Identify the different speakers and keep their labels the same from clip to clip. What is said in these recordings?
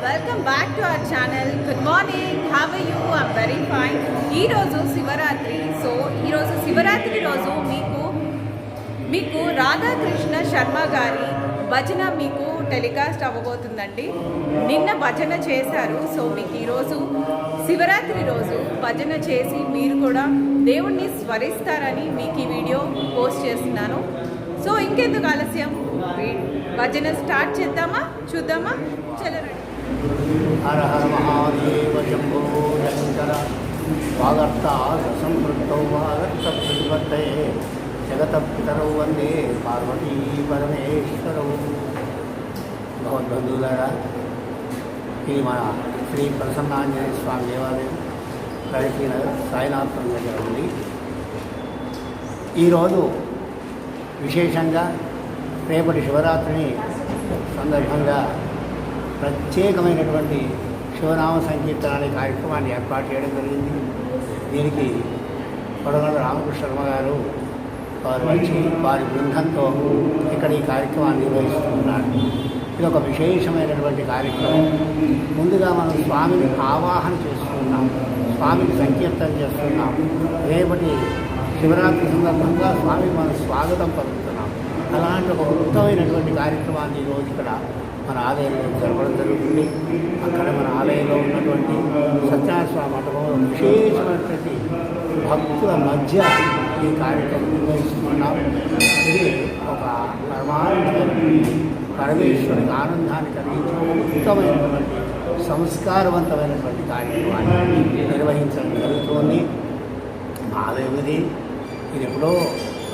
Speaker 1: Welcome back to our channel. Good morning, how are you? I'm very fine. ఈరోజు Shivaratri. So ఈరోజు శివరాత్రి రోజు మీకు రాధాకృష్ణ శర్మ గారి భజన మీకు టెలికాస్ట్ అవ్వబోతుందండి. నిన్న భజన చేశారు. సో మీకు ఈరోజు శివరాత్రి రోజు భజన చేసి మీరు కూడా దేవుణ్ణి స్మరిస్తారని మీకు ఈ వీడియో పోస్ట్ చేస్తున్నాను. సో ఇంకెందుకు ఆలస్యం, భజన స్టార్ట్ చేద్దామా, చూద్దామా? చలరండి.
Speaker 2: హర హర మహాదేవ శంభో శంకర వాగర్త సంపృక్తౌ వాగర్త ప్రతిపత్తే జగత పితరౌ వందే పార్వతీ పరమేశ్వరౌ. భగవద్బంధువులారా, ఇది మన శ్రీ ప్రసన్నాంజనేయ స్వామి దేవాలయం ప్రగతినగర్ సాయినాథం దగ్గర ఉంది. ఈరోజు విశేషంగా రేపటి శివరాత్రిని సందర్భంగా ప్రత్యేకమైనటువంటి శివనామ సంకీర్తన అనే కార్యక్రమాన్ని ఏర్పాటు చేయడం జరిగింది. దీనికి కొడగండ్ల రామకృష్ణ శర్మ గారు వారు వచ్చి వారి బృందంతో ఇక్కడ ఈ కార్యక్రమాన్ని నిర్వహిస్తున్నారు. ఇది ఒక విశేషమైనటువంటి కార్యక్రమం. ముందుగా మనం స్వామిని ఆవాహన చేస్తున్నాం, స్వామికి సంకీర్తన చేస్తున్నాం. రేపటి శివరాత్రి సందర్భంగా స్వామికి మనం స్వాగతం పలుకుతున్నాం. అలాంటి ఒక ఉత్తమమైనటువంటి కార్యక్రమాన్ని ఈరోజు ఇక్కడ మన ఆలయంలో జరపడం జరుగుతుంది. అక్కడ మన ఆలయంలో ఉన్నటువంటి సత్యనారాయణ స్వామి మండపంలో విశేషమైనటువంటి భక్తుల మధ్య ఈ కార్యక్రమం నిర్వహిస్తున్నాం. ఇది ఒక పరమేశ్వరుడికి ఆనందాన్ని కలిగించిన ఉత్తమమైనటువంటి సంస్కారవంతమైనటువంటి కార్యక్రమాన్ని నిర్వహించడం జరుగుతుంది. ఆలయం ఇది ఎప్పుడో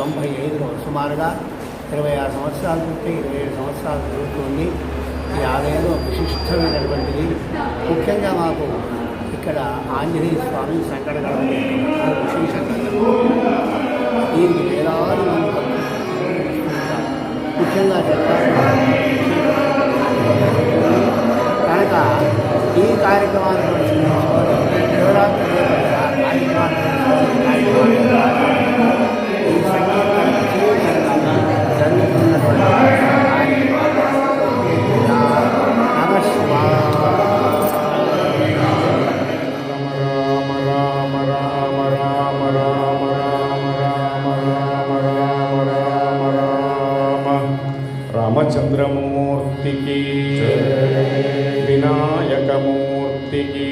Speaker 2: 95లో సుమారుగా 26 సంవత్సరాల నుండి 27 సంవత్సరాలు జరుగుతుంది. ఈ ఆలయంలో విశిష్టమైనటువంటిది. ముఖ్యంగా మాకు ఇక్కడ ఆంజనేయ స్వామి సంకటగడ విశేషంగా దీనికి వేలాది మంది ముఖ్యంగా చెప్తారు. కనుక ఈ కార్యక్రమాన్ని శివరాత్రి కార్యక్రమాన్ని ఈ సంకీర్తన విశేషంగా జరుగుతున్నటువంటి
Speaker 3: రామచంద్రమూర్తికి వినాయకమూర్తికి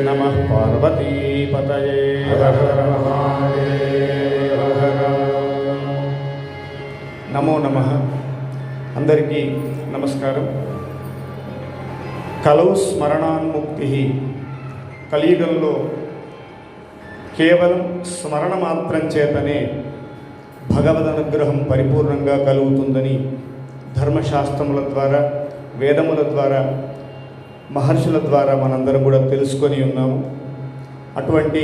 Speaker 3: నమః. పార్వతీపతయే నమో నమః. అందరికీ నమస్కారం. కలౌ స్మరణాన్ముక్తి. కలియుగంలో కేవలం స్మరణ మాత్రం చేతనే భగవద్ అనుగ్రహం పరిపూర్ణంగా కలుగుతుందని ధర్మశాస్త్రముల ద్వారా, వేదముల ద్వారా, మహర్షుల ద్వారా మనందరం కూడా తెలుసుకొని ఉన్నాము. అటువంటి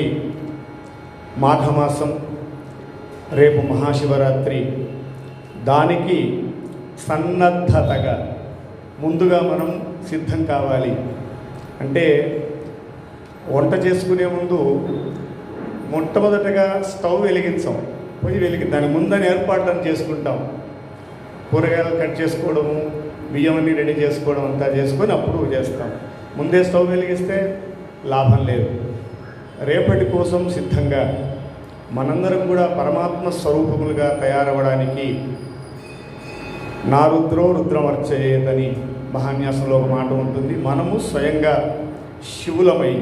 Speaker 3: మాఘమాసం రేపు మహాశివరాత్రి. దానికి సన్నద్ధతగా ముందుగా మనం సిద్ధం కావాలి. అంటే వంట చేసుకునే ముందు మొట్టమొదటగా స్టవ్ వెలిగించాం, పొయ్యి దాని ముందని ఏర్పాట్లను చేసుకుంటాం. కూరగాయలు కట్ చేసుకోవడము, బియ్యం అన్నీ రెడీ చేసుకోవడం అంతా చేసుకొని అప్పుడు చేస్తాం. ముందే స్టవ్ వెలిగిస్తే లాభం లేదు. రేపటి కోసం సిద్ధంగా మనందరం కూడా పరమాత్మ స్వరూపములుగా తయారవ్వడానికి నా రుద్రో రుద్రమర్చయేదని మహాన్యాసంలో ఒక మాట ఉంటుంది. మనము స్వయంగా శివులమై,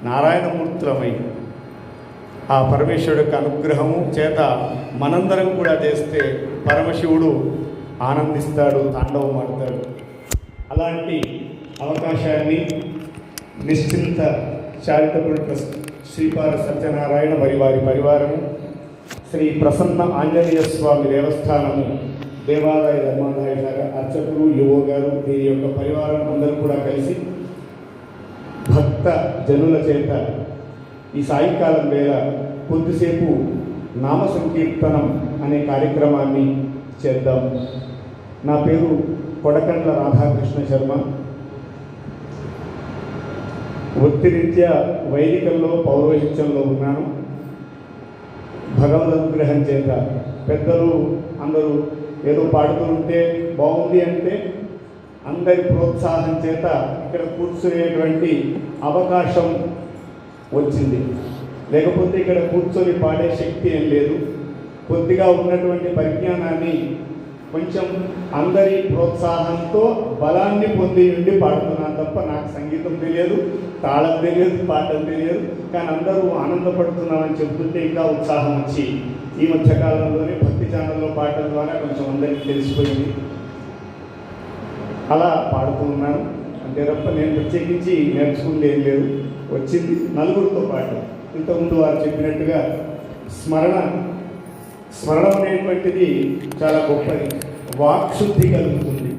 Speaker 3: నారాయణమూర్తులమై ఆ పరమేశ్వరుడు యొక్క అనుగ్రహము చేత మనందరం కూడా చేస్తే పరమశివుడు ఆనందిస్తాడు, తాండవం ఆడతాడు. అలాంటి అవకాశాన్ని నిశ్చింత చారిటబుల్ ట్రస్ట్ శ్రీపాద సత్యనారాయణ మరి వారి పరివారము, శ్రీ ప్రసన్న ఆంజనేయ స్వామి దేవస్థానము, దేవాదాయ ధర్మాదాయ శాఖ అర్చకులు, యువ గారు, దీని యొక్క పరివారం అందరూ కూడా కలిసి భక్త జనుల చేత ఈ సాయంకాలం వేళ కొద్దిసేపు నామ సంకీర్తనం అనే కార్యక్రమాన్ని చేద్దాం. నా పేరు కొడకండ్ల రాధాకృష్ణ శర్మ. వృత్తిరీత్యా వైదికంలో పౌరోహిత్యంలో ఉన్నాను. భగవద్ అనుగ్రహం చేత పెద్దలు అందరూ ఏదో పాడుతూ ఉంటే బాగుంది అంటే అందరి ప్రోత్సాహం చేత ఇక్కడ కూర్చునేటువంటి అవకాశం వచ్చింది. లేకపోతే ఇక్కడ కూర్చొని పాడే శక్తి ఏం లేదు. కొద్దిగా ఉన్నటువంటి పరిజ్ఞానాన్ని కొంచెం అందరి ప్రోత్సాహంతో బలాన్ని పొంది నుండి పాడుతున్నాను తప్ప నాకు సంగీతం తెలియదు, తాళం తెలియదు, పాటలు తెలియదు. కానీ అందరూ ఆనందపడుతున్నామని చెబుతుంటే ఇంకా ఉత్సాహం వచ్చి ఈ మధ్యకాలంలోనే భక్తి ఛానల్లో పాటల ద్వారా కొంచెం అందరికీ తెలిసిపోయింది. అలా పాడుతూ ఉన్నాను. అంతే తప్ప నేను ప్రత్యేకించి నేర్చుకుంటే ఏం లేదు. వచ్చింది నలుగురితో పాటు. ఇంతకుముందు వారు చెప్పినట్టుగా స్మరణం అనేటువంటిది చాలా గొప్పది. వాక్శుద్ధి కలుగుతుంది.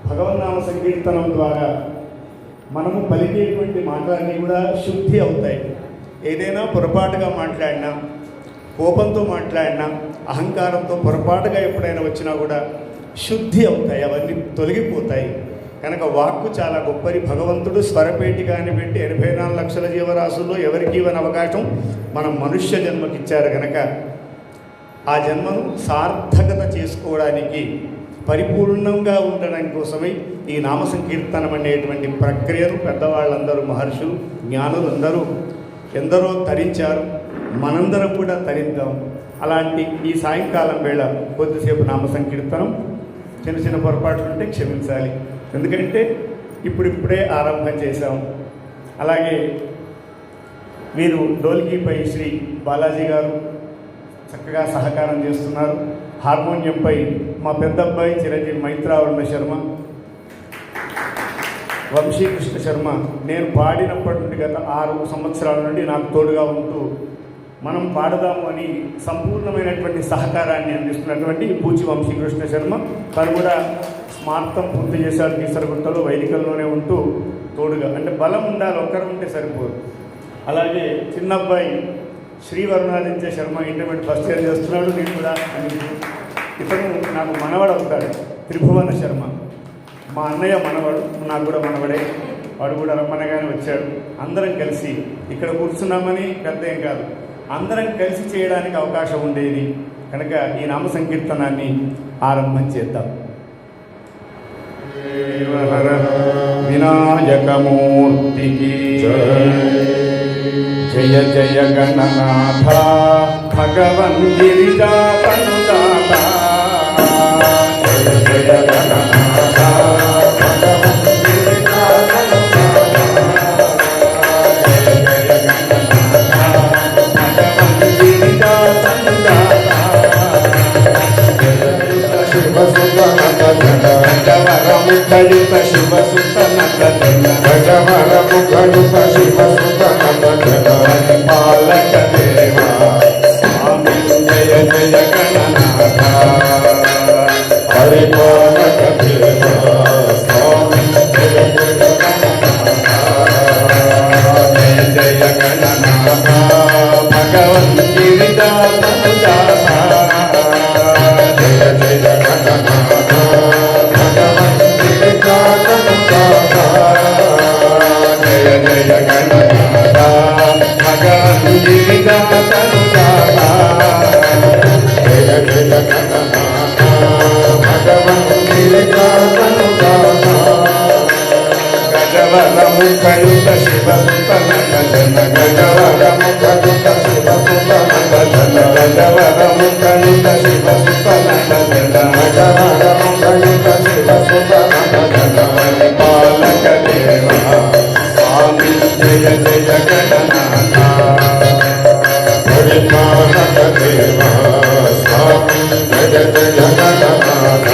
Speaker 3: భగవన్నామ సంకీర్తనం ద్వారా మనము పలికేటువంటి మాటలన్నీ కూడా శుద్ధి అవుతాయి. ఏదైనా పొరపాటుగా మాట్లాడినా, కోపంతో మాట్లాడినా, అహంకారంతో పొరపాటుగా ఎప్పుడైనా వచ్చినా కూడా శుద్ధి అవుతాయి, అవన్నీ తొలగిపోతాయి. కనుక వాక్కు చాలా గొప్పది. భగవంతుడు స్వరపేటికాని పెట్టి 84 లక్షల జీవరాశుల్లో ఎవరికి ఇవ్వని అవకాశం మనం మనుష్య జన్మకిచ్చారు. కనుక ఆ జన్మను సార్థకత చేసుకోవడానికి, పరిపూర్ణంగా ఉండడం కోసమై ఈ నామ సంకీర్తనం అనేటువంటి ప్రక్రియను పెద్దవాళ్ళందరూ, మహర్షులు, జ్ఞానులందరూ ఎందరో తరించారు. మనందరం కూడా తరిద్దాం. అలాంటి ఈ సాయంకాలం వేళ కొద్దిసేపు నామ సంకీర్తనం. చిన్న చిన్న పొరపాట్లు ఉంటే క్షమించాలి, ఎందుకంటే ఇప్పుడిప్పుడే ఆరంభం చేశాం. అలాగే మీరు డోల్కీపై శ్రీ బాలాజీ గారు చక్కగా సహకారం చేస్తున్నారు. హార్మోనియంపై మా పెద్దబ్బాయి చిరంజీవి మైత్రావరణ శర్మ, వంశీకృష్ణ శర్మ. నేను పాడినప్పటి నుండి గత 6 సంవత్సరాల నుండి నాకు తోడుగా ఉంటూ మనం పాడదాము అని సంపూర్ణమైనటువంటి సహకారాన్ని అందిస్తున్నటువంటి పూచి వంశీకృష్ణ శర్మ. తను కూడా స్మార్తం పూర్తి చేశారు. కీసరగుట్టలో వైదికల్లోనే ఉంటూ తోడుగా, అంటే బలం ఉండాలి, ఒక్కరు ఉంటే సరిపోదు. అలాగే చిన్నబ్బాయి శ్రీవరుణాదిత్య శర్మ ఇంటర్మీడియట్ ఫస్ట్ ఇయర్ చేస్తున్నాడు. నేను కూడా ఇతను నాకు మనవడు అవుతాడు. త్రిభువన శర్మ మా అన్నయ్య మనవడు, నాకు కూడా మనవడే. వాడు కూడా రమ్మనగానే వచ్చాడు. అందరం కలిసి ఇక్కడ కూర్చున్నామని పెద్ద ఏం కాదు, అందరం కలిసి చేయడానికి అవకాశం ఉండేది. కనుక ఈ నామ సంకీర్తనాన్ని ఆరంభం చేద్దాం. వినాయకమూర్తికి జయ జయ గణనాథ భగవన్ గిరిజాతనుదాత. జయ జయ గణనాథ భగవన్ గిరిజాతనుదాత. జయ జయ గణనాథ భగవన్ గిరిజాతనుదాత. గజవరముఖయుత శివసుతనక జన గజవరముఖయుత శివసుతనక జన పాలక దేవా స్వామి జయ జయ గణనాథ. పరిపాలక దేవా స్వామి జయ జయ గణనాథ. జయ జయ గణనాథ భగవన్ గిరిజాతనుదాత. జయ జయ గణనాథ భగవన్ గిరిజాతనుదాత. జయ జయ గణనాథ భగవన్ గిరిజాతనుదాత. జయ జయ గణనాథ భగవన్ గిరిజాతనుదాత. గజవరముఖయుత శివసుతనక జన గజవరముఖయుత శివసుతనక జన గజవరముఖయుత శివసుతనక జన గజవరముఖయుత శివసుతనక జన పాలక దేవా స్వామి జయ జయ గణనాథ. పరిపాలక దేవా స్వామి జయ జయ గణనాథ.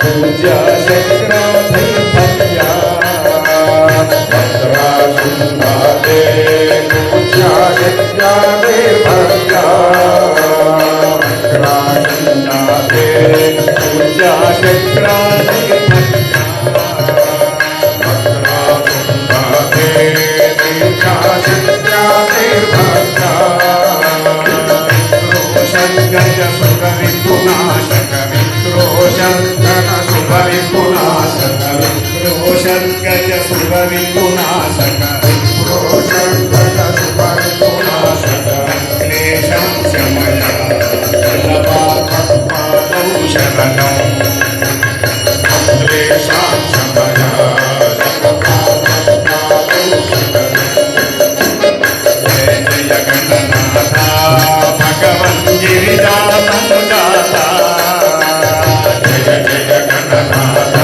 Speaker 3: पूजा शक्रा भैया भद्रा सुंदरे पूजा शक्रा भैया भद्रा सुंदरे पूजा शक्रा भद्रा सुंदरे पूजा शक्रा भद्रा ऋतुनाशक पुरुषोत्तम शुभ ऋतुनाशक क्लेशं शमय वल्लभात्मपादौ शरणं क्लेशां शमय वल्लभात्मपादौ शरणं जय जय गणनाथ भगवन् गिरिजातनुजाता जय जय गणनाथ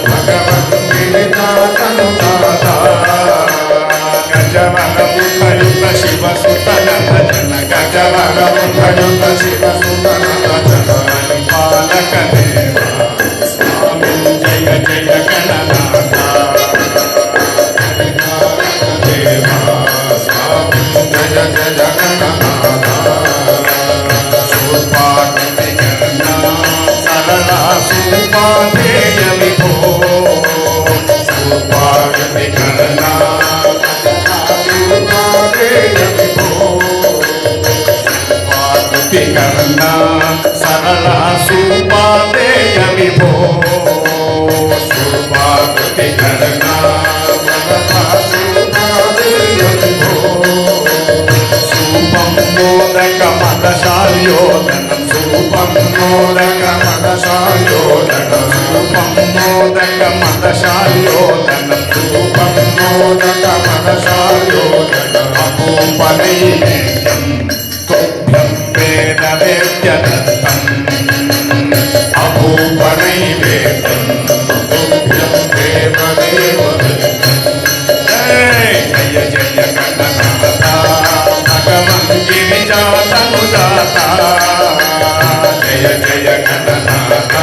Speaker 3: भगवन् गिरिजातनुजाता गजवरमुखयुत शिवसुतनत जन गजवरमुखयुत शिवसुतनत जन पालक देवा स्वामी जय जय गणनाथ देवा स्वामी जय जय गणनाथ शूर्पाकृति गणना सरला सुपादेय विभो शूर्पाकृति गणना सुपादेय विभो शूर्पाकृति गणना सरला सुपादेय विभो शूर्पाकृति गणना सरला सुपादेय विभो सूपं मोदकमदशाल्योदनं सूपं मोदकमदशाल्योदनं सूपं मोदकमदशाल्योदनं सूपं मोदकमदशाल्योदनं अपूपनैवेद्यं तुभ्यं वेदवेद्यदत्तम् अपूपनैवेद्यं तुभ्यं देवदेवदत्तम् जय जय जय गणनाथ भगवन् गिरिजातनुजाता जय जय गणनाथ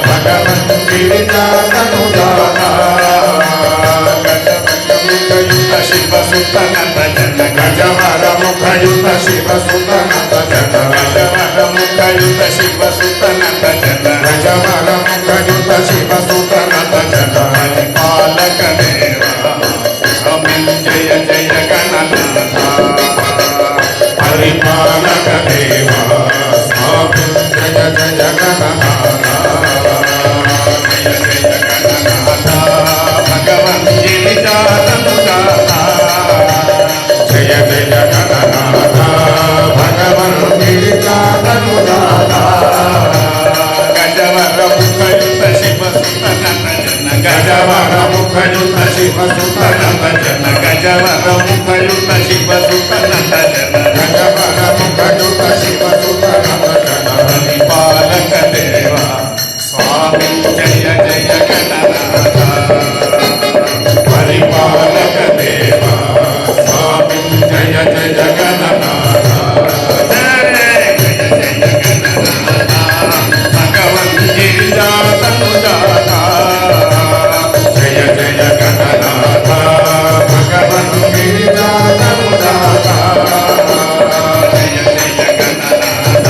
Speaker 3: भगवन् गिरिजातनुजाता गजवरमुखयुत शिवसुतनत जन गजवरमुखयुत शिवसुतनत जन गजवरमुखयुत शिवसुतनत जन गजवरमुखयुत शिवसुतनत जन पालक देवा स्वामी जय जय गणनाथ परिपालक देवा स्वामी जय जय गणनाथ जय जय गणनाथ भगवन् गिरिजातनुजाता जय जय गणनाथ भगवन् गिरिजातनुजाता गजवरमुखयुत शिवसुतनत जन गजवरमुखयुत शिवसुतनत जन गजवरमुखयुत शिवसुतनत जन गजवरमुखयुत शिवसुतनत जन परिपालक देवा स्वामी जय जय गणनाथ परिपालक देवा स्वामी जय जय गणनाथ जय जय गणनाथ भगवन् गिरिजातनुजाता जय जय गणनाथ भगवन् गिरिजातनुजाता जय जय गणनाथ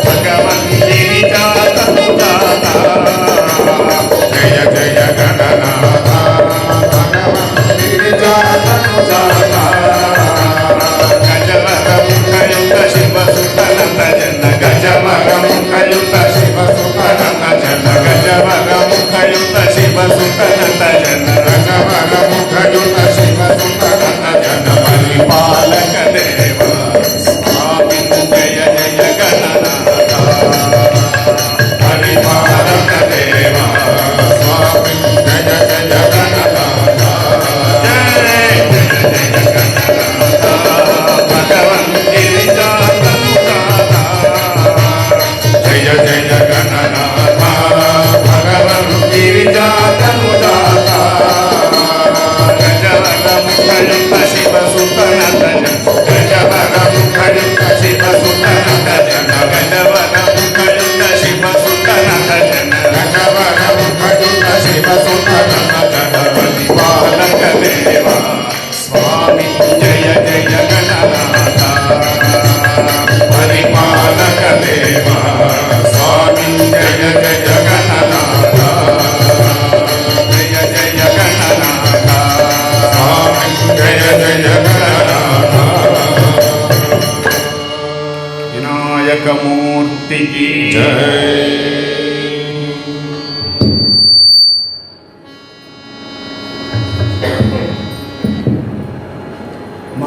Speaker 3: भगवन् गिरिजातनुजाता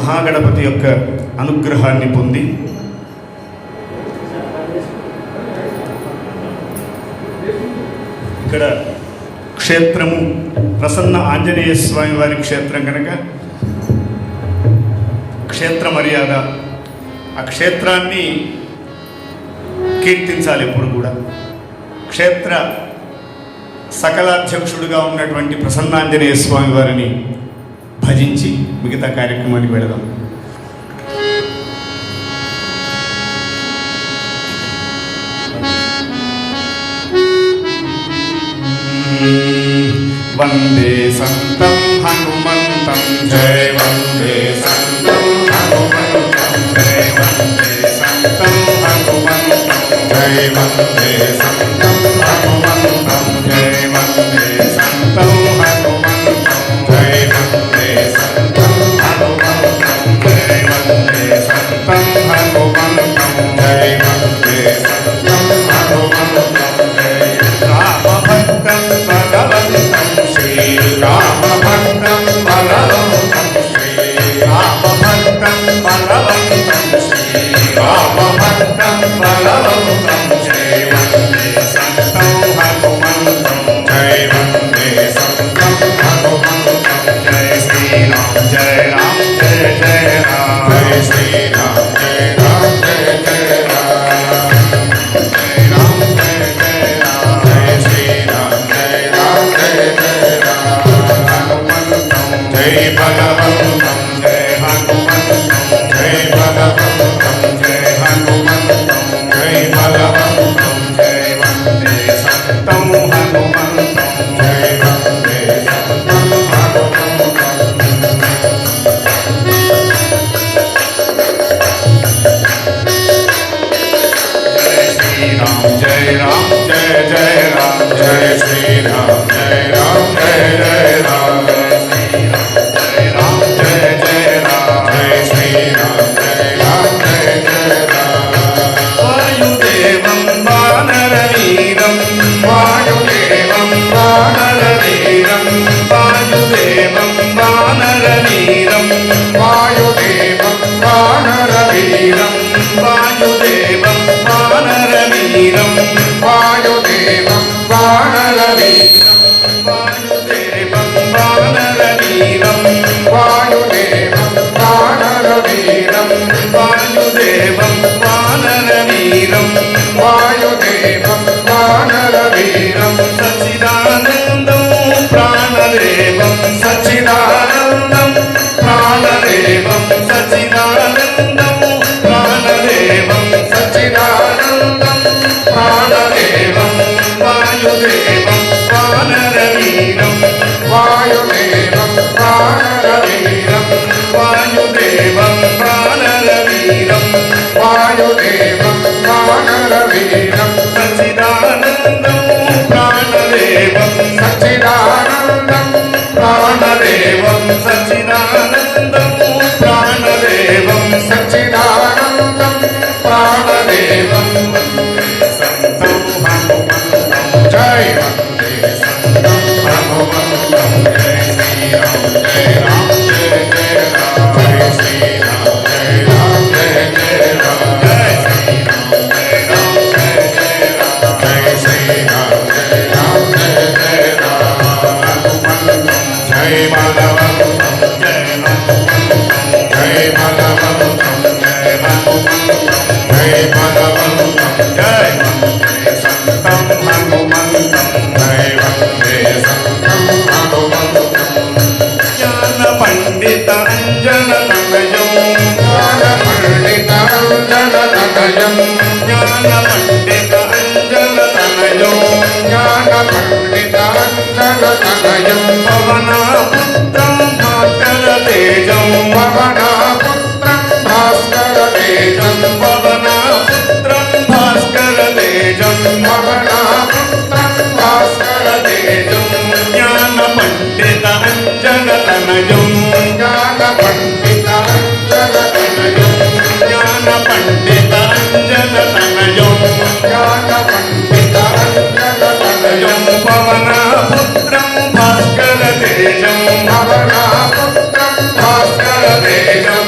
Speaker 3: మహాగణపతి యొక్క అనుగ్రహాన్ని పొంది ఇక్కడ క్షేత్రము ప్రసన్న ఆంజనేయ స్వామి వారి క్షేత్రం కనుక క్షేత్ర మర్యాద, ఆ క్షేత్రాన్ని కీర్తించాలి ఎప్పుడు కూడా. క్షేత్ర సకలాధ్యక్షుడుగా ఉన్నటువంటి ప్రసన్నాంజనేయ స్వామి వారిని భజించి మిగతా కార్యక్రమానికి వెళదాం. వందే సంతం హనుమంతం జయ వందే సంతం హనుమంతం జయ వందే సంతం హనుమంతం జయ వందే సంతం హనుమంతం జయ వందే సంతం హనుమంతం జయ వందే సంతం హనుమంతం జయ వందే సంతం హనుమంతం జయ వందే సంతం హనుమంతం జయ రామభక్తం భగవంతం శ్రీరామభక్తం బలవంతం శ్రీరామభక్తం బలవంతం శ్రీరామభక్తం బలవంతం జయ వందే సంతం హనుమంతం జయ వందే సంతం హనుమంతం జయ శ్రీరామ్ జయ రామ్ జయ జయ రామ్ జయ శ్రీరామ్ జయ రామ్ జయ జయ రామ్ జయ రామ్ జయ జయ రామ్ జయ శ్రీరామ్ జయ రామ్ జయ జయ రామ్ హనుమంతం జయ భగవంతం జయ హనుమంతం జయ భగవంతం జయ హనుమంతం జయ భగవంతం జయ వందే సంతం హనుమంతం జయ వందే సంతం హనుమంతం जय राम जय जय राम जय श्री राम जय राम जय जय राम जय राम जय जय राम जय श्री राम जय राम जय जय राम वायुदेवं वानरवीरं वायुदेवं वानरवीरं वायुदेवं वानरवीरं वायुदेवं वानरवीरं वायुदेवं वानरवीरं वायुदेवं वानरवीरं वायुदेवं वानरवीरं वायुदेवं वानरवीरं वायुदेवं वानरवीरं वायुदेवं वानरवीरं सच्चिदानन्दं प्राणदेवं सच्चिदानन्दं प्राणदेवं सच्चिदानन्दं प्राणदेवं सच्चिदानन्दं प्राणदेवं वायुदेवं वानरवीरं वायुदेवं वानरवीरं वायुदेवं वानरवीरं वायुदेवं वानरवीरं सच्चिदानन्दं प्राणदेवं सच्चिदानन्दं प्राणदेवं सच्चिदानन्दं प्राणदेवं सच्चिदानन्दं प्राणदेवं वन्दे संतं हनुमन्तं जय वन्दे संतं हनुमन्तं जय श्रीराम जय राम जय जय राम जय श्रीराम जय राम जय जय राम जय श्रीराम जय राम जय जय राम जय श्रीराम जय राम जय जय राम हनुमन्तं जय भगवन्तं जय हनुमन्तं जय भगवन्तं जय हनुमन्तं जय भगवन्तं जय वन्दे संतं हनुमन्तं जय वन्दे संतं हनुमन्तं ज्ञानपण्डित अञ्जनतनयं ज्ञानपण्डित अञ्जनतनयं ज्ञानपण्डित अञ्जनतनयं ज्ञानपण्डित अञ्जनतनयं पवनपुत्रं भास्करतेजं पवनपुत्रं भास्करतेजं पवनपुत्रं भास्करतेजं पवनपुत्रं भास्करतेजं ज्ञानपण्डित अञ्जनतनयं ज्ञानपण्डित अञ्जनतनयं ज्ञानपण्डित अञ्जनतनयं ज्ञानपण्डित अञ्जनतनयं पवनपुत्रं भास्करतेजं पवनपुत्रं भास्करतेजं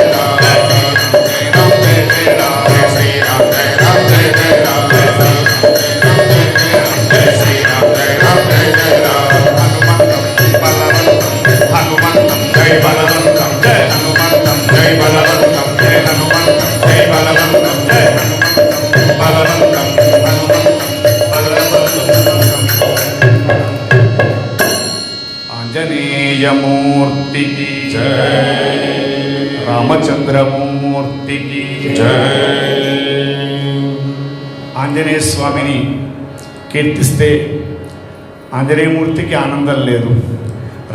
Speaker 3: ఆంజనేయమూర్తి की जय, రామచంద్రమూర్తి की जय. ఆంజనేయ స్వామిని కీర్తిస్తే ఆంజనేయమూర్తికి ఆనందం లేదు,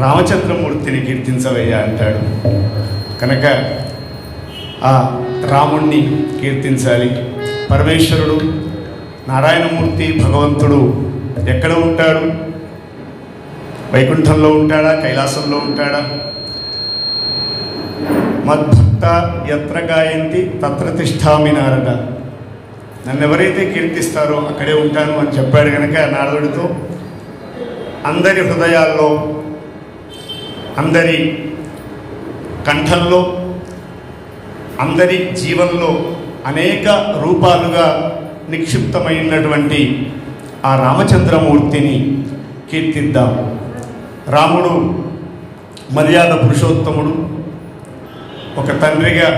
Speaker 3: రామచంద్రమూర్తిని కీర్తించవయ్యా అంటాడు. కనుక ఆ రాముణ్ణి కీర్తించాలి. పరమేశ్వరుడు నారాయణమూర్తి భగవంతుడు ఎక్కడ ఉంటాడు? వైకుంఠంలో ఉంటాడా, కైలాసంలో ఉంటాడా? మద్భక్త యత్ర గాయంతి తత్ర తిష్ఠామి నారద. నన్ను ఎవరైతే కీర్తిస్తారో అక్కడే ఉంటాను అని చెప్పాడు. కనుక నారదుడితో అందరి హృదయాల్లో, అందరి కంఠంలో, అందరి జీవనంలో అనేక రూపాలుగా నిక్షిప్తమైనటువంటి ఆ రామచంద్రమూర్తిని కీర్తిద్దాం. రాముడు మర్యాద పురుషోత్తముడు. ఒక తండ్రిగా,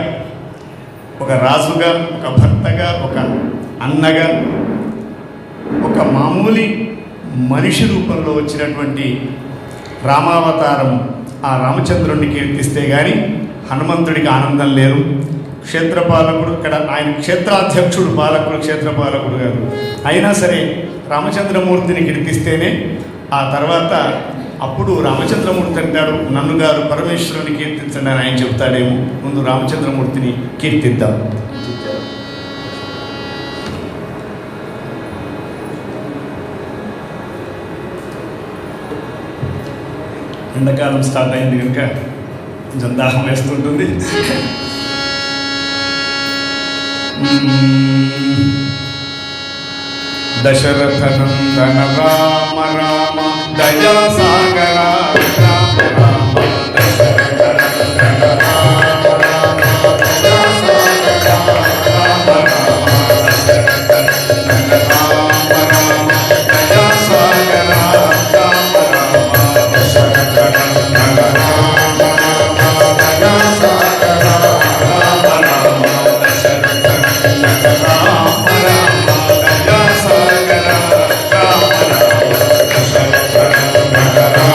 Speaker 3: ఒక రాజుగా, ఒక భర్తగా, ఒక అన్నగా, ఒక మామూలి మనిషి రూపంలో వచ్చినటువంటి రామావతారం ఆ రామచంద్రుడిని కీర్తిస్తే కానీ హనుమంతుడికి ఆనందం లేదు. క్షేత్రపాలకుడు, ఇక్కడ ఆయన క్షేత్రాధ్యక్షుడు, పాలకుడు, క్షేత్రపాలకుడు గారు. అయినా సరే రామచంద్రమూర్తిని కీర్తిస్తేనే ఆ తర్వాత అప్పుడు రామచంద్రమూర్తి అంటాడు, నన్ను గారు పరమేశ్వరుని కీర్తించండి అని ఆయన చెప్తాడేమో. ముందు రామచంద్రమూర్తిని కీర్తిద్దాం. ఎండాకాలం స్టార్ట్ అయింది కనుక కొంచెం దాహం వేస్తుంటుంది. దశరథనందన రామ రామ దయా సాగర రామ రామ. దశరథనందన రామ రామ దయా సాగర రామ రామ. దశరథనందన రామ రామ దయా సాగర రామ రామ. దశరథనందన రామ రామ దయా సాగర రామ రామ. దశరథనందన రామ రామ దయా సాగర రామ రామ. దశరథనందన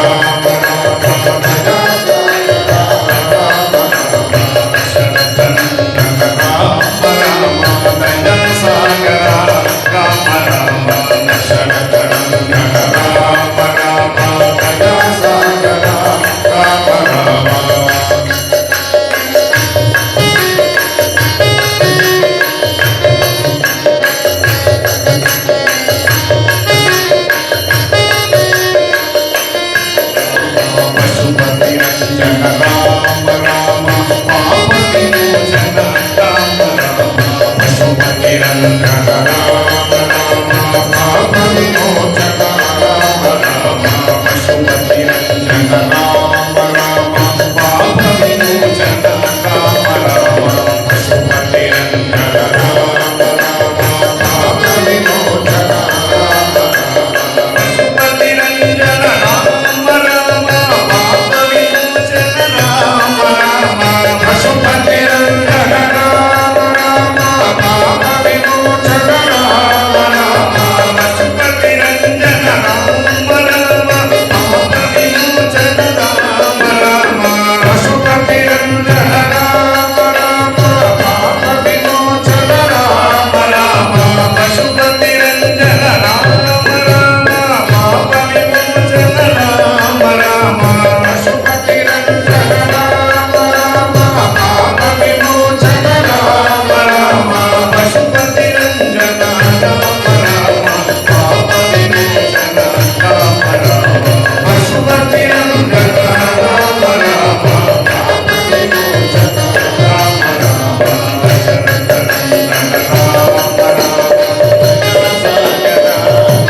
Speaker 3: రామ పశుపతి రంజన రామ రామ పాప విమోచన రామ రామ పశుపతి రంజన రామ రామ పాప విమోచన రామ రామ పశుపతి రంజన రామ రామ పాప విమోచన రామ రామ దశరథ నందన రామ రామ సాగర రామ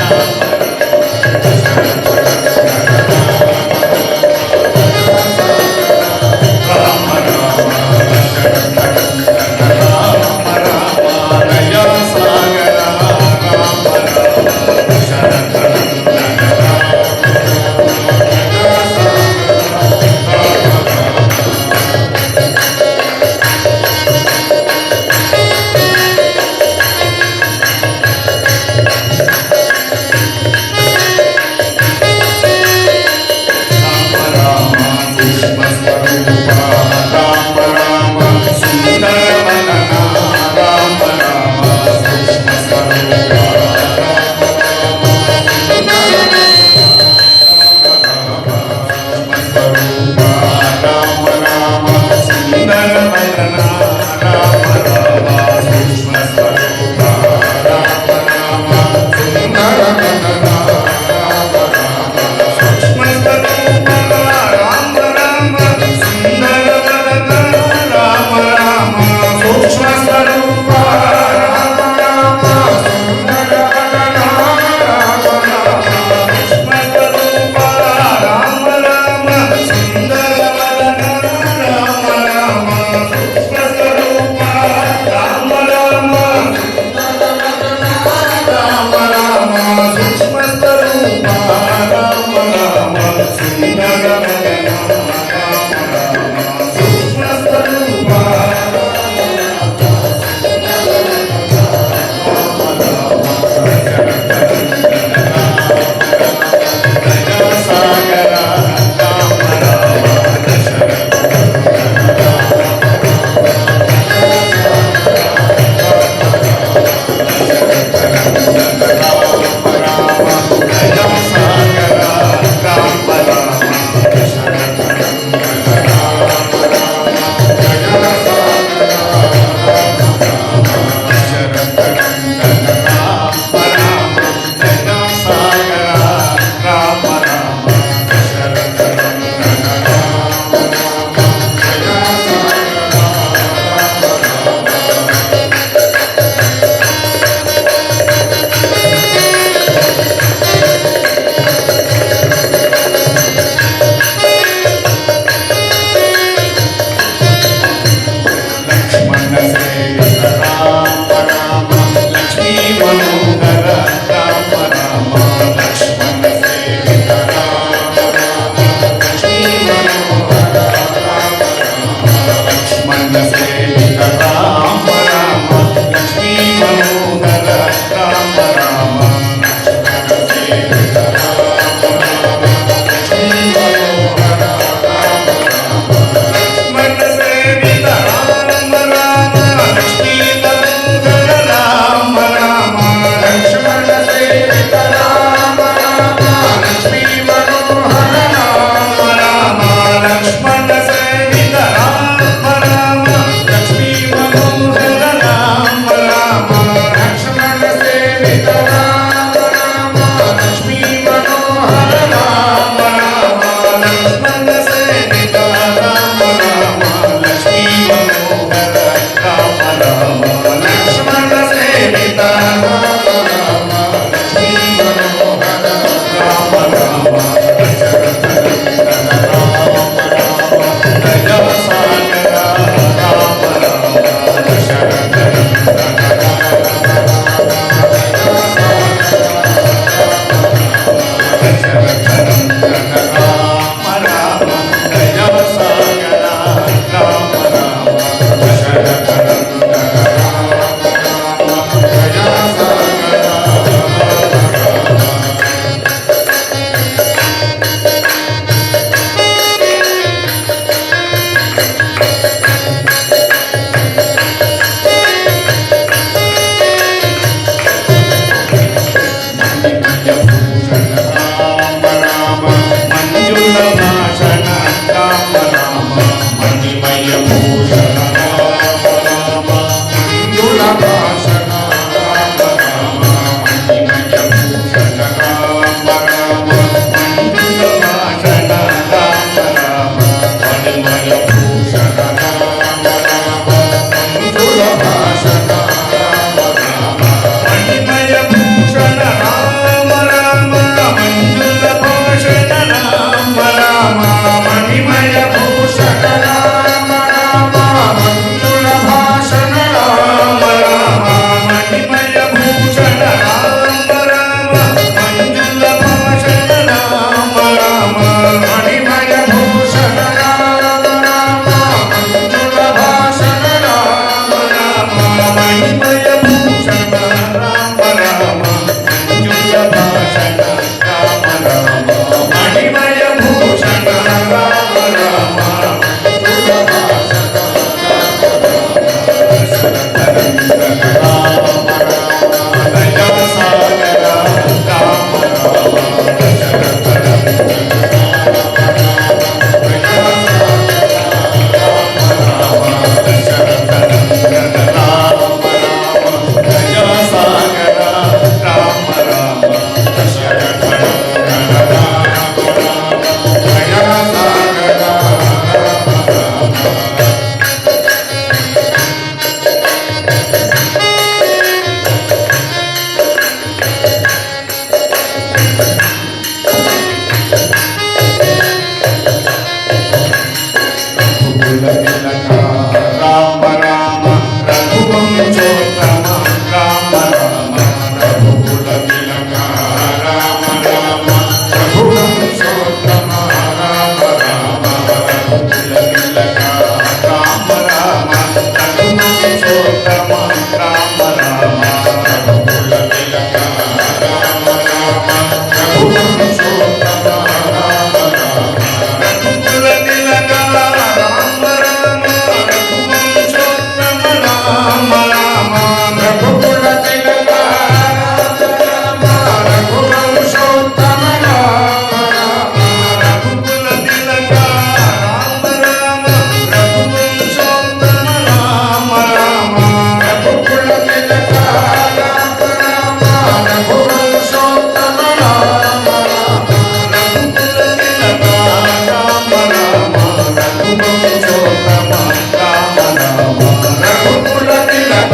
Speaker 3: రఘువంశోత్తమ రామ రామ రఘుకుల తిలక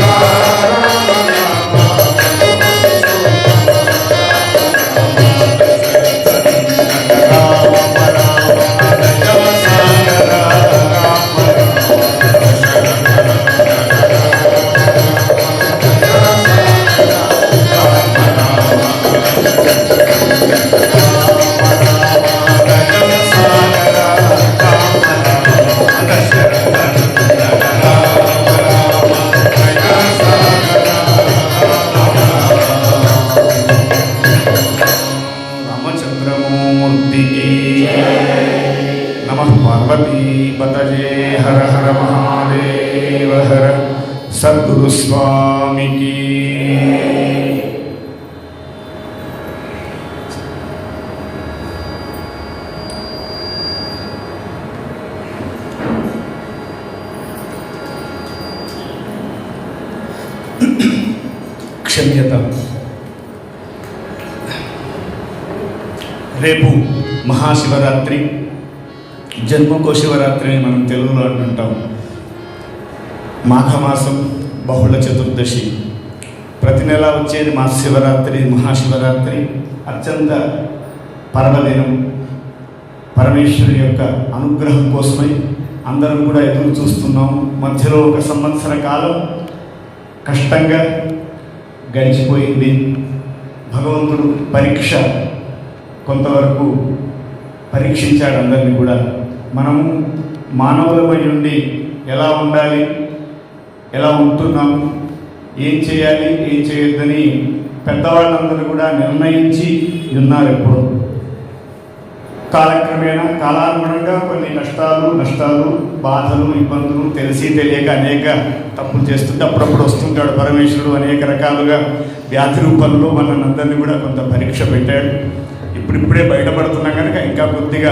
Speaker 3: नमः पार्वती पतये हर हर महादेव हर सद्गुरु स्वामी की क्षम्यता రేపు మహాశివరాత్రి జన్మకో శివరాత్రి అని మనం తెలుగులో అంటుంటాం. మాఘమాసం బహుళ చతుర్దశి ప్రతి నెల వచ్చేది మా శివరాత్రి మహాశివరాత్రి అత్యంత పర్వదినం. పరమేశ్వరుని యొక్క అనుగ్రహం కోసమై అందరం కూడా ఎదురు చూస్తున్నాం. మధ్యలో ఒక సంవత్సర కాలం కష్టంగా గడిచిపోయింది. భగవంతుడు పరీక్ష కొంతవరకు పరీక్షించాడు అందరినీ కూడా. మనము మానవులమై ఉండి ఎలా ఉండాలి, ఎలా ఉంటున్నాము, ఏం చేయాలి, ఏం చేయొద్దని పెద్దవాళ్ళందరూ కూడా నిర్ణయించి ఉన్నారు. ఎప్పుడు కాలక్రమేణా కాలానుగుణంగా కొన్ని నష్టాలు బాధలు ఇబ్బందులు తెలిసి తెలియక అనేక తప్పులు చేస్తుంటే అప్పుడప్పుడు వస్తుంటాడు పరమేశ్వరుడు. అనేక రకాలుగా వ్యాధి రూపంలో మనందరినీ కూడా కొంత పరీక్ష పెట్టాడు. ఇప్పుడిప్పుడే బయటపడుతున్నాం కనుక ఇంకా కొద్దిగా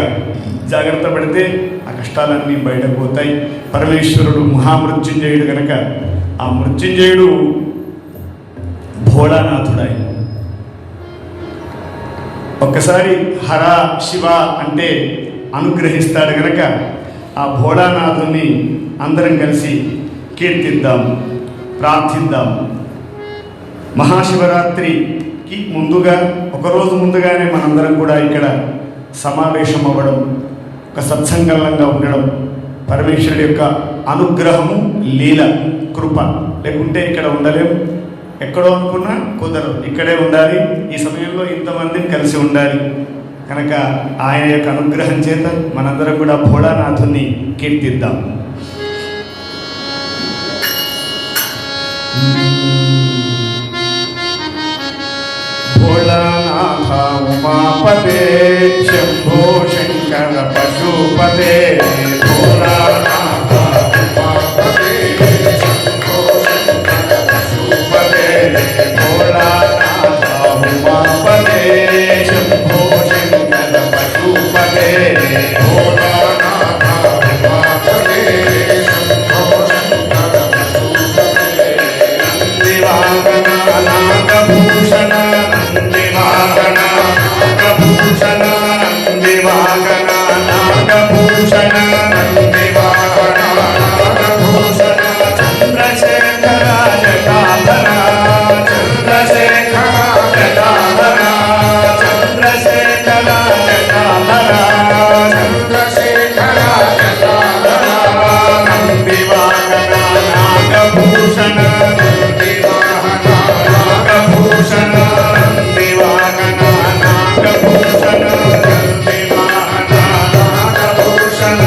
Speaker 3: జాగ్రత్త పడితే ఆ కష్టాలన్నీ బయటకు పోతాయి. పరమేశ్వరుడు మహామృత్యుంజయుడు కనుక ఆ మృత్యుంజయుడు భోళానాథుడు. ఒక్కసారి హర శివ అంటే అనుగ్రహిస్తాడు కనుక ఆ భోళానాథుని అందరం కలిసి కీర్తిద్దాం, ప్రార్థిద్దాం. మహాశివరాత్రికి ముందుగా ఒకరోజు ముందుగానే మనందరం కూడా ఇక్కడ సమావేశం అవ్వడం, ఒక సత్సంగంగా ఉండడం పరమేశ్వరుడి యొక్క అనుగ్రహము, లీల, కృప. లేకుంటే ఇక్కడ ఉండలేము. ఎక్కడో అనుకున్నా కుదరదు, ఇక్కడే ఉండాలి. ఈ సమయంలో ఇంతమందిని కలిసి ఉండాలి కనుక ఆయన యొక్క అనుగ్రహం చేత మనందరం కూడా భోళానాథుని కీర్తిద్దాం. భోళానాథ ఉమాపదే శంభో శంకర పశుపదే భోళానాథ ఉమాపదే శంభో శంకర పశుపదే భోళానాథ ఉమాపదే శంభో శంకర పశుపదే భోళానాథ ఉమాపదే శంభో శంకర పశుపదే నందివాహన నాగభూషణ నందివాహన నాగభూషణ నందివాహన నాగభూషణ నందివాహన నాగభూషణ చంద్రశేఖర జటాధర చంద్రశేఖర జటాధర చంద్రశేఖర జటాధర చంద్రశేఖర జటాధర నందివాహన నాగభూషణ నందివాహన నాగభూషణ నందివాహన నాగభూషణ నందివాహన నాగభూషణ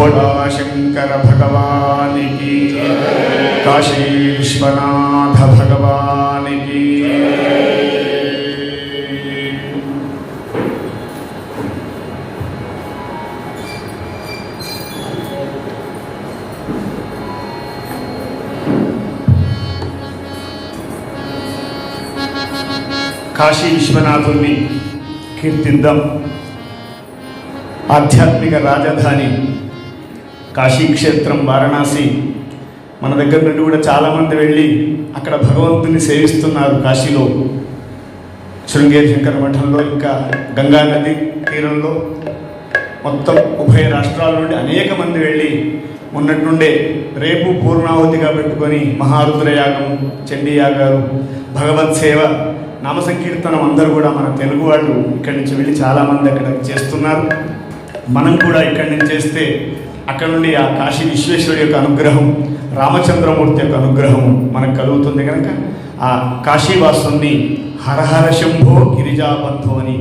Speaker 3: భోళా శంకర భగవానికి, కాశీ విశ్వనాథ భగవానికి. కాశీ విశ్వనాథుణ్ణి కీర్తిద్దాం. ఆధ్యాత్మిక రాజధాని కాశీక్షేత్రం వారణాసి. మన దగ్గర నుండి కూడా చాలామంది వెళ్ళి అక్కడ భగవంతుని సేవిస్తున్నారు. కాశీలో శృంగేరి శంకర మఠంలో, ఇంకా గంగా నది తీరంలో మొత్తం ఉభయ రాష్ట్రాల నుండి అనేక మంది వెళ్ళి మొన్నటి నుండే రేపు పూర్ణాహుతిగా పెట్టుకొని మహారుద్రయాగం, చండీయాగాలు, భగవత్ సేవ, నామ సంకీర్తనం అందరూ కూడా మన తెలుగు వాళ్ళు ఇక్కడి నుంచి వెళ్ళి చాలామంది అక్కడ చేస్తున్నారు. మనం కూడా ఇక్కడి నుంచి చేస్తే అక్కడ నుండి ఆ కాశీ విశ్వేశ్వరుడి యొక్క అనుగ్రహం, రామచంద్రమూర్తి యొక్క అనుగ్రహం మనకు కలుగుతుంది. కనుక ఆ కాశీవాసుని హరహర శంభో గిరిజాబంధో అని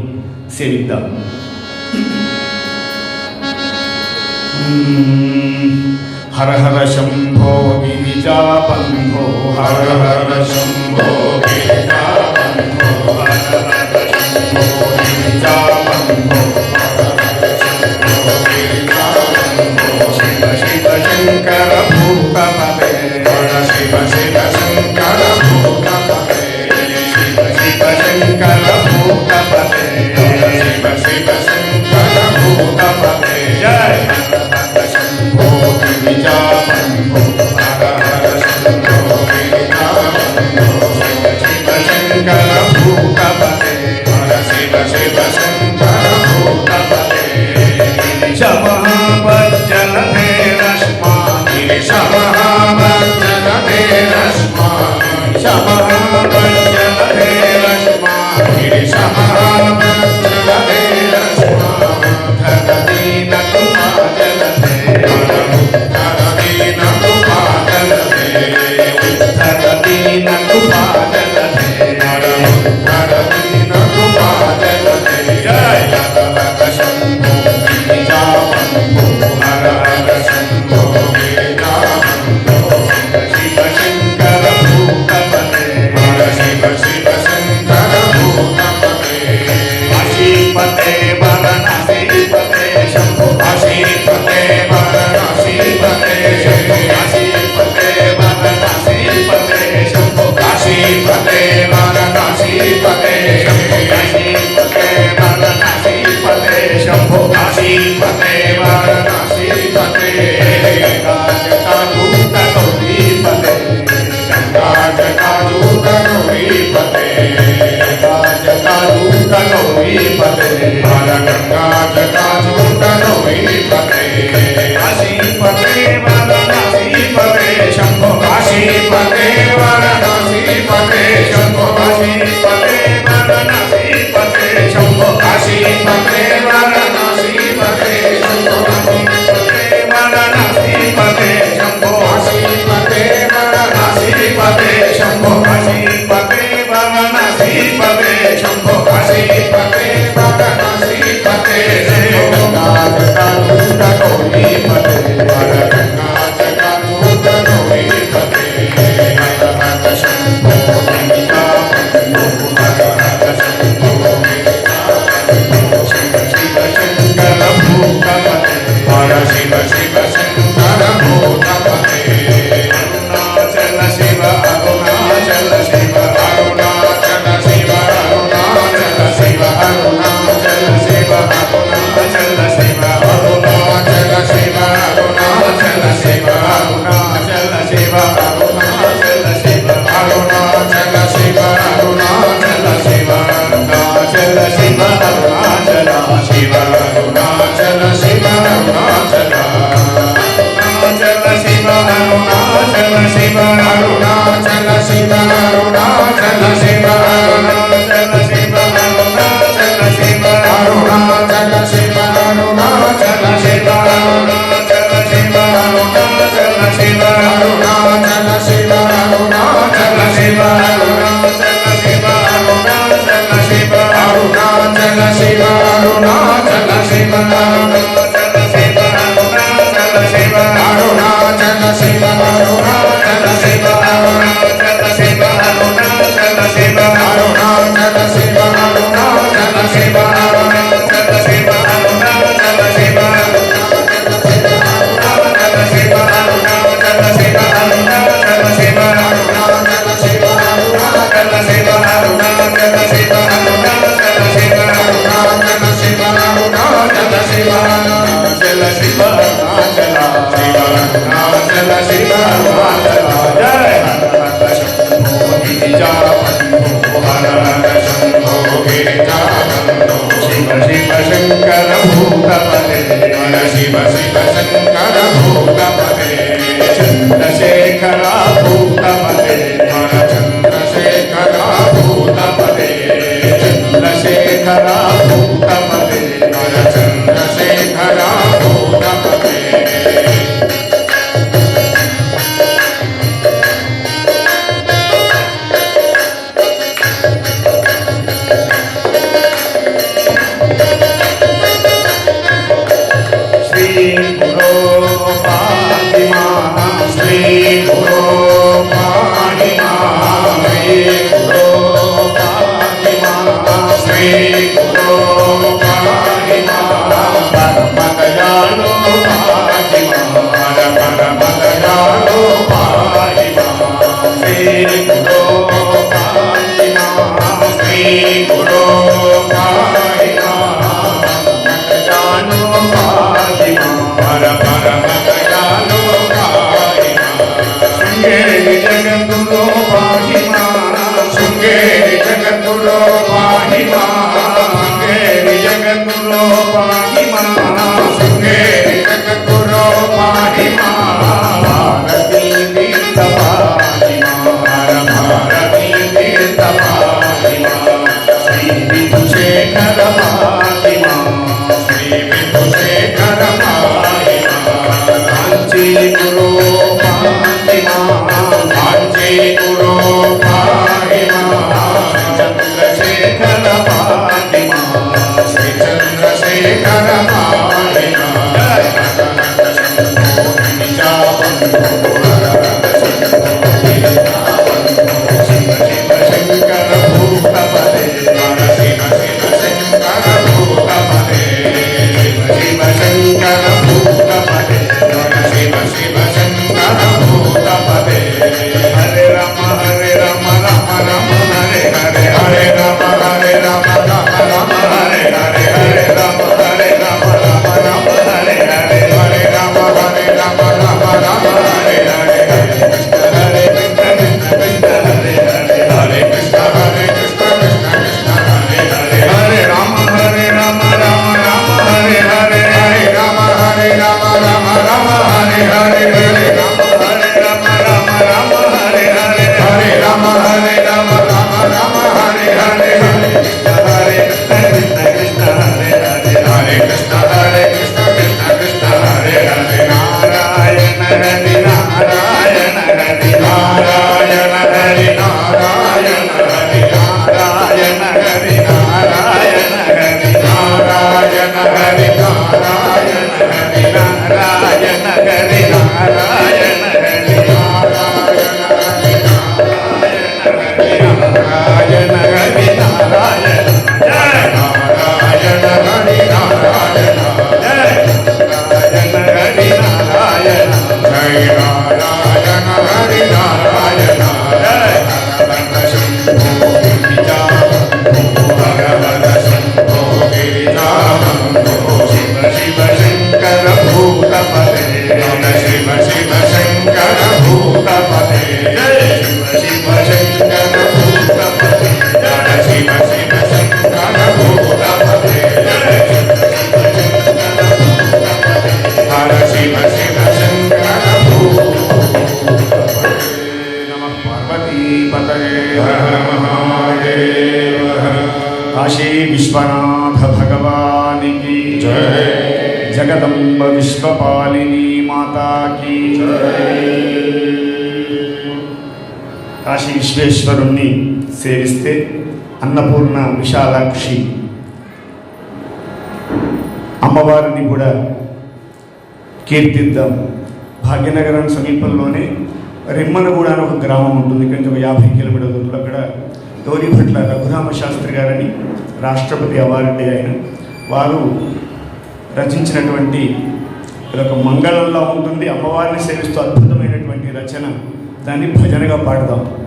Speaker 3: సేవిద్దాం. హర హర శంభో గిరిజాబంధో, హర హర శంభో గిరిజాబంధో, హర హర శంభో గిరిజాబంధో, శివ శివ శంకర భూతపతే, శివ శివ శంకర భూతపతే, శివ శివ శంకర భూతపతే, శివ శివ శంకర భూతపతే. జయ శంభో గిరిజాబంధో, హర హర శంభో గిరిజాబంధో, శివ శంకర భూతపతే, శివ శివ శంకర భూతపతే. శమహావజ్జలధే రశ్మా, శమహావజ్జలధే రశ్మా, శమహావజ్జలధే రశ్మా, శమహావజ్జలధే రశ్మా. ధరదీన కుమాజలధే, ధరదీన కుమాజలధే, ధరదీన కుమాజలధే, ధరదీన కుమాజలధే. జయ హర శంభో గిరిజాబంధో, హర హర శంభో గిరిజాబంధో, శివ శంకర భూతపతే, శివ శివ శంకర భూతపతే. కాశీపతే వారణాసీపతే శంభో, కాశీపతే వారణాసీపతే శంభో, కాశీపతే వారణాసీపతే శంభో, కాశీపతే వారణాసీపతే శంభో, కాశీపతే వారణాసీపతే శంభో, కాశీపతే వారణాసీపతే. గంగాజటాజూత గౌరీపతే, గంగాజటాజూత గౌరీపతే, గంగాజటాజూత గౌరీపతే, గంగాజటాజూత గౌరీపతే. కాశీపతే వారణాసీపతే శంభో, కాశీపతే వారణాసీపతే శంభో, కాశీపతే వారణాసీపతే శంభో, కాశీపతే వారణాసీపతే. శంకర భూతపదే చంద్రశేఖర భూతపదే మన చంద్రశేఖర భూతపదే చంద్రశేఖర భూతపదే మన చంద్రశేఖర భూతపదే काशी विश्वनाथ भगवान की जय। जगदम्ब विश्वपालिनी माता की जय। काशी विश्वेश्वरुణ్ణి సేవిస్తే అన్నపూర్ణ విశాలాక్షి అమ్మవారిని కూడా కీర్తిద్దాం. భాగ్యనగరం సమీపంలోనే రిమ్మనగూడ అని ఒక గ్రామం ఉంటుంది. ఇక్కడ నుంచి ఒక 50 కిలోమీటర్ల దూరంలో అక్కడ గౌరీభట్ల రఘురామ శాస్త్రి గారని రాష్ట్రపతి అవార్డు ఆయన వారు రచించినటువంటి ఒక మంగళంలా ఉంటుంది. అమ్మవారిని సేవిస్తూ అద్భుతమైనటువంటి రచన. దాన్ని భజనగా పాడదాం.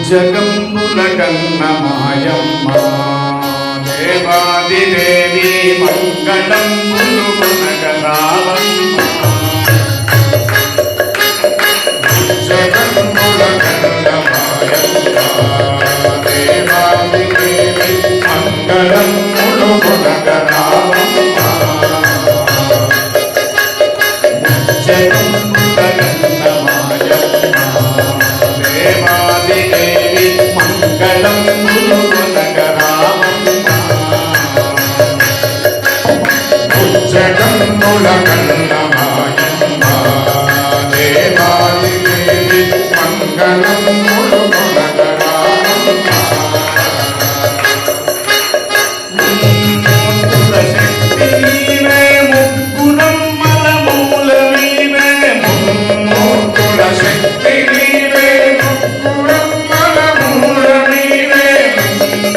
Speaker 3: జగంబుల కన్న మాయమ్మ దేవాదిదేవి మంగళంబులు కొనగరావమ్మ జగంబుల కన్న మాయమ్మ దేవాదిదేవి మంగళంబులు కొనగరావమ్మ జగంబుల కన్న మాయమ్మ దేవాదిదేవి మంగళంబులు కొనగరావమ్మ జగంబుల కన్న మాయమ్మ దేవాదిదేవి మంగళంబులు కొనగరావమ్మ ముగ్గుల శక్తి నీవే ముగ్గురమ్మల మూల నీవే ముగ్గుల శక్తి నీవే ముగ్గురమ్మల మూల నీవే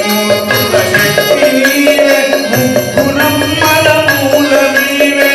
Speaker 3: ముగ్గుల శక్తి నీవే ముగ్గురమ్మల మూల నీవే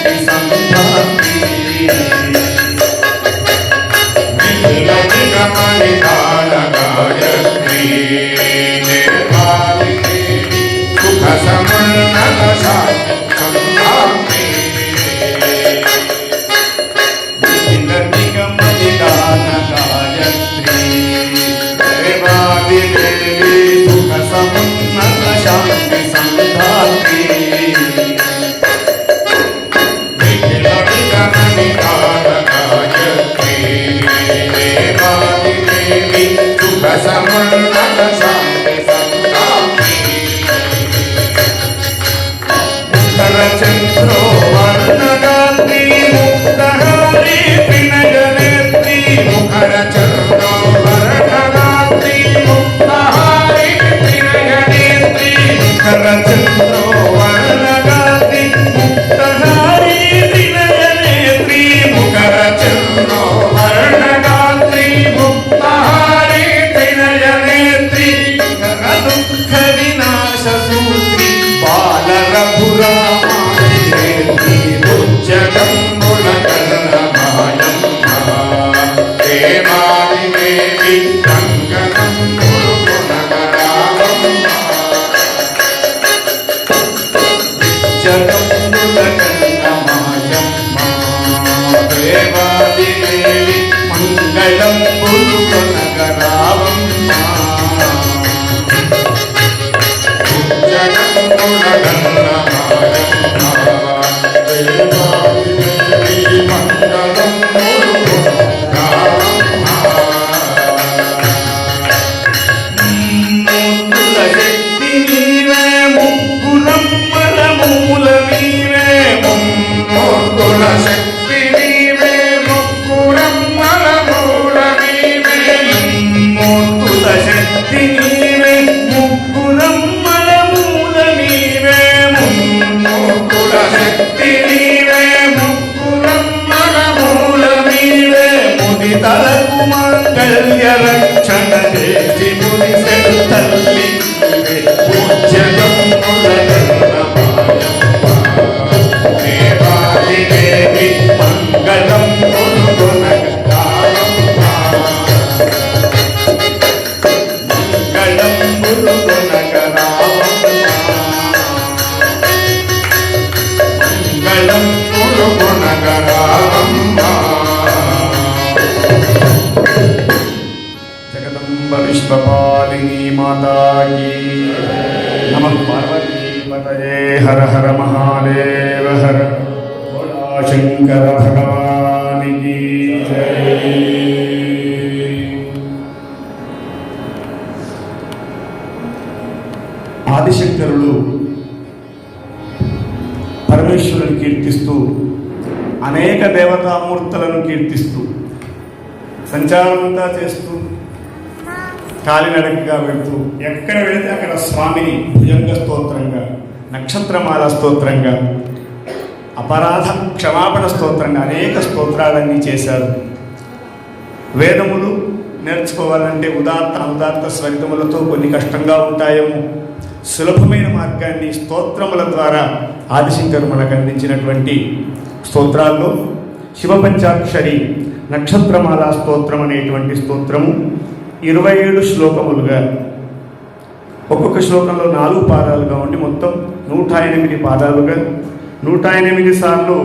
Speaker 3: శాంతి సంతాంతి నిఖిల నిగమని కాల గాయత్రీ నిర్వాణి సుఖ సమున్నత శాంతి సంతాంతి నిఖిల నిగమని కాల గాయత్రీ నిర్వాణి సుఖ సమున్నత శాంతి సంతాంతి నిఖిల నిగమని కాల గాయత్రీ నిర్వాణి సుఖ సమున్నత శాంతి సంతాంతి చంద్రో వర్ణగాత్రి ముక్తహారి త్రినయనేత్రి ముఖర చంద్రో వర్ణగాత్రి ముక్తహారి త్రినయనేత్రి ముఖర చంద్రో వర్ణగాత్రి ముక్తహారి త్రినయనేత్రి ముఖర చంద్రో వర్ణగాత్రి ముక్తహారి త్రినయనేత్రి దుఃఖ వినాశ సూత్రి బాలరఘురామాయత్రి ఉజ్జగంబుల కర్ణమాయమ్మ దేవాది దేవి కంకణంబులు గుణగరావమ్మ ఉజ్జగంబుల కర్ణమాయమ్మ దేవాది దేవి మంగళంబులు గుణగరావమ్మ తలకు మంగళ్య రక్షణ చేసి మునిసెడు తల్లి ఉజ్జగంబుల కర్ణమాయమ్మ దేవాది దేవి మంగళంబులు గుణగరావమ్మ మంగళంబులు గుణగరావమ్మ మంగళంబులు గుణగరావమ్మ विश्वपालिनी माता की नमः पार्वती पतये हर हर महादेव हर भोला शंकर भगवान की जय। ఆదిశంకరులు పరమేశ్వరుని కీర్తిస్తూ అనేక దేవతామూర్తులను కీర్తిస్తూ సంచారమంతా చేస్తూ కాలినడకగా వెళుతూ ఎక్కడ వెళితే అక్కడ స్వామిని భుజంగ స్తోత్రంగా, నక్షత్రమాల స్తోత్రంగా, అపరాధ క్షమాపణ స్తోత్రంగా అనేక స్తోత్రాలన్నీ చేశారు. వేదములు నేర్చుకోవాలంటే ఉదాత్త స్వరితములతో కొన్ని కష్టంగా ఉంటాయేమో, సులభమైన మార్గాన్ని స్తోత్రముల ద్వారా ఆదిశంకరు మనకు అందించినటువంటి స్తోత్రాల్లో శివపంచాక్షరి నక్షత్రమాల స్తోత్రం అనేటువంటి స్తోత్రము 27 శ్లోకములుగా, ఒక్కొక్క శ్లోకంలో 4 పాదాలుగా ఉండి మొత్తం 108 పాదాలుగా 108 సార్లు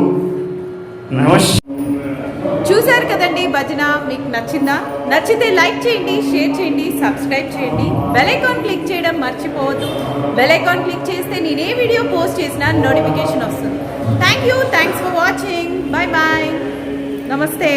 Speaker 1: చూశారు కదండి భజన. మీకు నచ్చిందా? నచ్చితే లైక్ చేయండి, షేర్ చేయండి, సబ్స్క్రైబ్ చేయండి, బెల్ ఐకాన్ క్లిక్ చేయడం మర్చిపోవద్దు. బెల్ ఐకాన్ క్లిక్ చేస్తే నేను ఏ వీడియో పోస్ట్ చేసినా నోటిఫికేషన్ వస్తుంది. Thanks for watching. Bye bye. నమస్తే.